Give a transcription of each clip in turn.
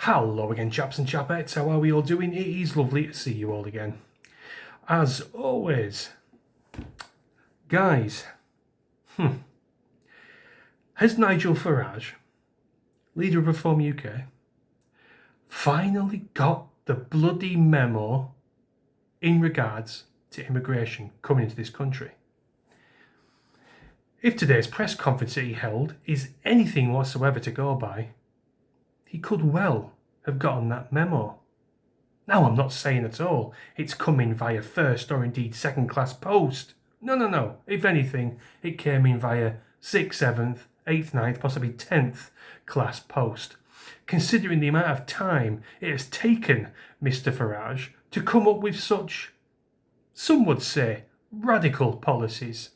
Hello again, chaps and chapettes. How are we all doing? It is lovely to see you all again. As always, guys, has Nigel Farage, leader of Reform UK, finally got the bloody memo in regards to immigration coming into this country? If today's press conference that he held is anything whatsoever to go by, he could well have gotten that memo. Now, I'm not saying at all it's coming via first or indeed second class post. No. If anything, it came in via 6th, 7th, 8th, 9th, possibly 10th class post. Considering the amount of time it has taken Mr. Farage to come up with such, some would say, radical policies.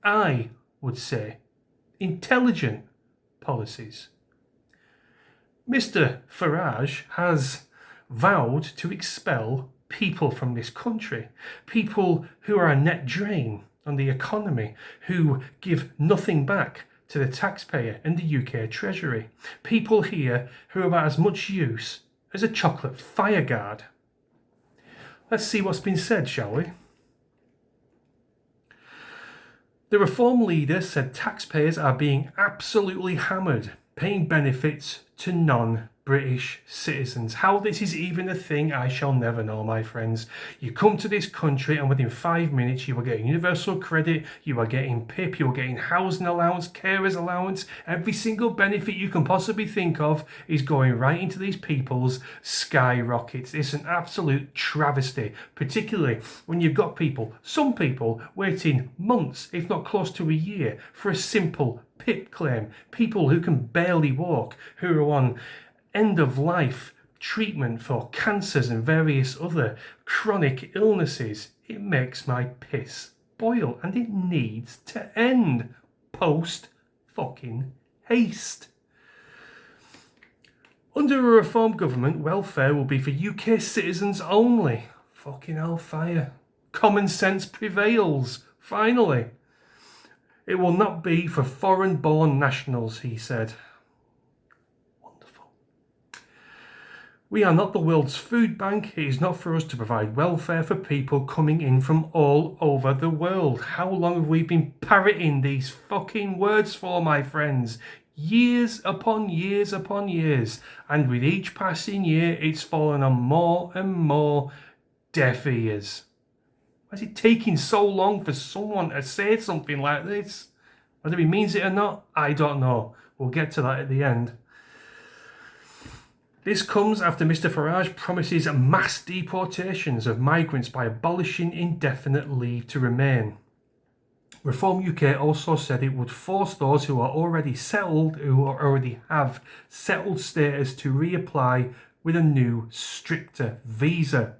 I would say intelligent policies. Mr. Farage has vowed to expel people from this country, people who are a net drain on the economy, who give nothing back to the taxpayer and the UK Treasury, people here who are about as much use as a chocolate fireguard. Let's see what's been said, shall we? The Reform leader said taxpayers are being absolutely hammered, paying benefits to non-British citizens. How this is even a thing, I shall never know, my friends. You come to this country and within 5 minutes you are getting universal credit, you are getting PIP, you are getting housing allowance, carers allowance. Every single benefit you can possibly think of is going right into these people's skyrockets. It's an absolute travesty, particularly when you've got people, some people, waiting months, if not close to a year, for a simple PIP claim. People who can barely walk, who are on end-of-life treatment for cancers and various other chronic illnesses. It makes my piss boil, and it needs to end post-fucking haste. Under a Reform government, welfare will be for UK citizens only. Fucking hellfire. Common sense prevails, finally. It will not be for foreign-born nationals, he said. Wonderful. We are not the world's food bank. It is not for us to provide welfare for people coming in from all over the world. How long have we been parroting these fucking words for, my friends? Years upon years upon years. And with each passing year, it's fallen on more and more deaf ears. Why is it taking so long for someone to say something like this? Whether he means it or not, I don't know. We'll get to that at the end. This comes after Mr. Farage promises mass deportations of migrants by abolishing indefinite leave to remain. Reform UK also said it would force those who are already settled, who already have settled status, to reapply with a new, stricter visa.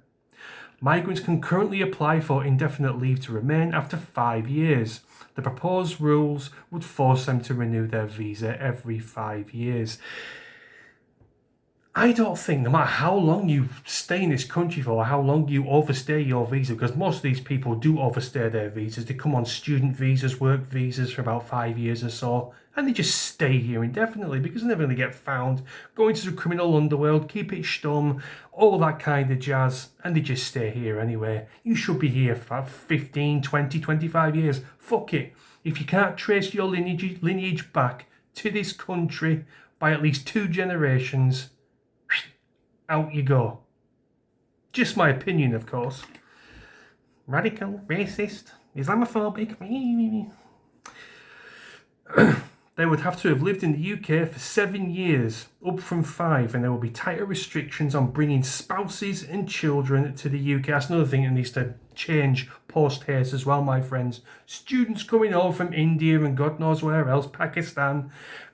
Migrants can currently apply for indefinite leave to remain after 5 years. The proposed rules would force them to renew their visa every 5 years. I don't think, no matter how long you stay in this country for, or how long you overstay your visa, because most of these people do overstay their visas. They come on student visas, work visas for about 5 years or so, and they just stay here indefinitely because they're never going to get found, go into the criminal underworld, keep it stum, all that kind of jazz, and they just stay here anyway. You should be here for 15, 20, 25 years. Fuck it. If you can't trace your lineage back to this country by at least 2 generations, out you go. Just my opinion, of course. Radical, racist, Islamophobic. They would have to have lived in the UK for 7 years, up from 5, and there will be tighter restrictions on bringing spouses and children to the UK. That's another thing that needs to change post-haste as well, my friends. Students coming over from India and God knows where else, Pakistan,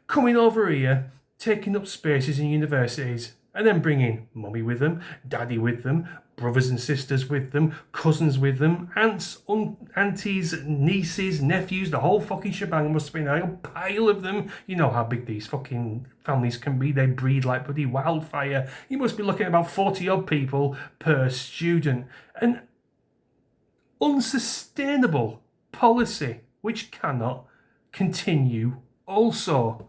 coming over here, taking up spaces in universities, and then bringing mummy with them, daddy with them, brothers and sisters with them, cousins with them, aunts, aunties, nieces, nephews, the whole fucking shebang. Must have been a whole pile of them. You know how big these fucking families can be. They breed like bloody wildfire. You must be looking at about 40 odd people per student. An unsustainable policy which cannot continue also.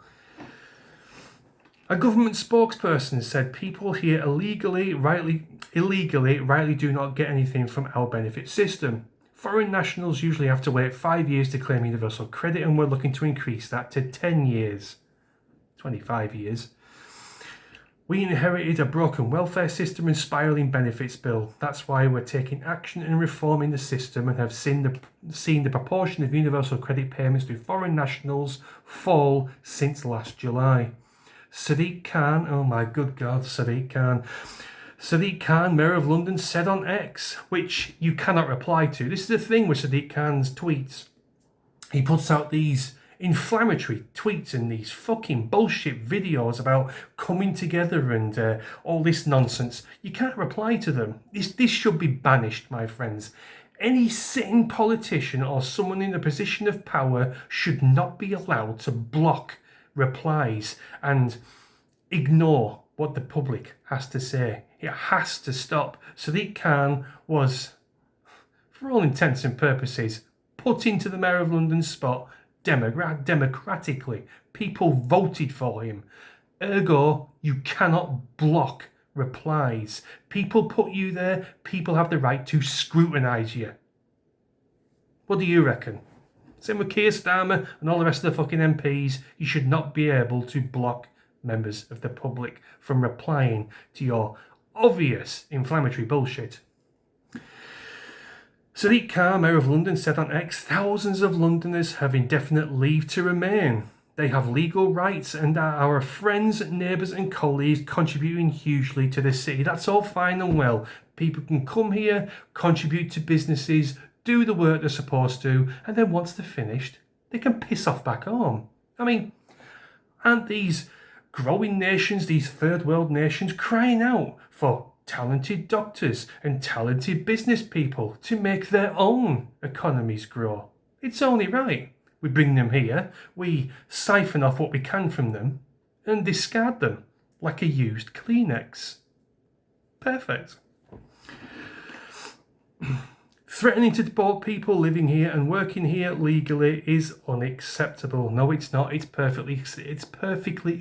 A government spokesperson said people here illegally, rightly do not get anything from our benefit system. Foreign nationals usually have to wait 5 years to claim universal credit, and we're looking to increase that to 10 years. 25 years. We inherited a broken welfare system and spiralling benefits bill. That's why we're taking action and reforming the system, and have seen the proportion of universal credit payments to foreign nationals fall since last July. Sadiq Khan, oh my good God, Sadiq Khan, Mayor of London, said on X, which you cannot reply to. This is the thing with Sadiq Khan's tweets. He puts out these inflammatory tweets and these fucking bullshit videos about coming together and all this nonsense. You can't reply to them. This should be banished, my friends. Any sitting politician or someone in a position of power should not be allowed to block replies and ignore what the public has to say. It has to stop. Sadiq Khan was, for all intents and purposes, put into the Mayor of London spot democratically. People voted for him. Ergo, you cannot block replies. People put you there. People have the right to scrutinise you. What do you reckon? Same with Keir Starmer and all the rest of the fucking MPs. You should not be able to block members of the public from replying to your obvious inflammatory bullshit. Sadiq Khan, Mayor of London, said on X, thousands of Londoners have indefinite leave to remain. They have legal rights and are our friends, neighbours and colleagues, contributing hugely to the city. That's all fine and well. People can come here, contribute to businesses, do the work they're supposed to, and then once they're finished, they can piss off back home. I mean, aren't these growing nations, these third world nations, crying out for talented doctors and talented business people to make their own economies grow? It's only right. We bring them here, we siphon off what we can from them, and discard them like a used Kleenex. Perfect. Threatening to deport people living here and working here legally is unacceptable. No, it's not. It's perfectly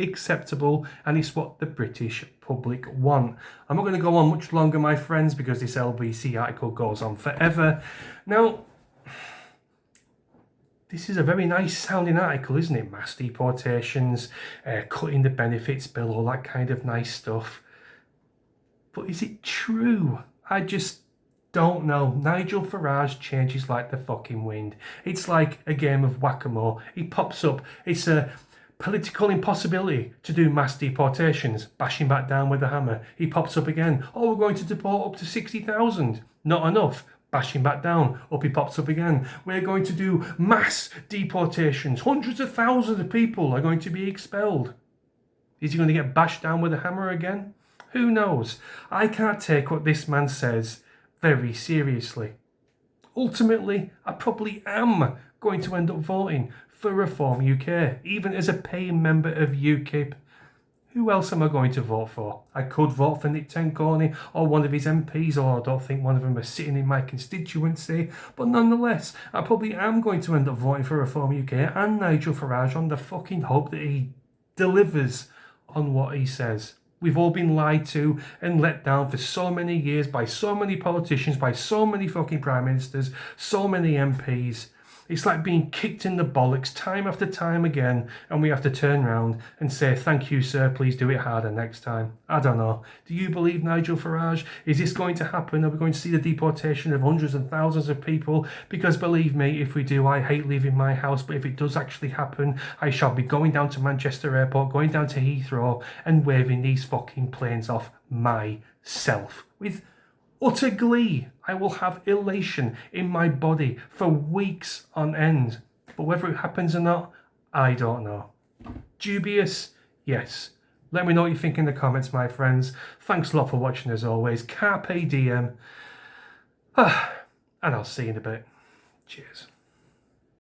acceptable, and it's what the British public want. I'm not going to go on much longer, my friends, because this LBC article goes on forever. Now, this is a very nice sounding article, isn't it? Mass deportations, cutting the benefits bill, all that kind of nice stuff. But is it true? I just don't know. Nigel Farage changes like the fucking wind. It's like a game of whack-a-mole. He pops up. It's a political impossibility to do mass deportations. Bash him back down with a hammer. He pops up again. Oh, we're going to deport up to 60,000. Not enough. Bash him back down. Up he pops up again. We're going to do mass deportations. Hundreds of thousands of people are going to be expelled. Is he going to get bashed down with a hammer again? Who knows? I can't take what this man says very seriously. Ultimately, I probably am going to end up voting for Reform UK, even as a paying member of UKIP. Who else am I going to vote for? I could vote for Nick Tenconi or one of his MPs, or I don't think one of them are sitting in my constituency, but nonetheless, I probably am going to end up voting for Reform UK and Nigel Farage on the fucking hope that he delivers on what he says. We've all been lied to and let down for so many years by so many politicians, by so many fucking prime ministers, so many MPs. It's like being kicked in the bollocks time after time again, and we have to turn around and say, thank you, sir, please do it harder next time. I don't know. Do you believe Nigel Farage? Is this going to happen? Are we going to see the deportation of hundreds and thousands of people? Because believe me, if we do, I hate leaving my house, but if it does actually happen, I shall be going down to Manchester Airport, going down to Heathrow, and waving these fucking planes off myself. With utter glee. I will have elation in my body for weeks on end. But whether it happens or not, I don't know. Dubious? Yes. Let me know what you think in the comments, my friends. Thanks a lot for watching as always. Carpe diem. And I'll see you in a bit. Cheers.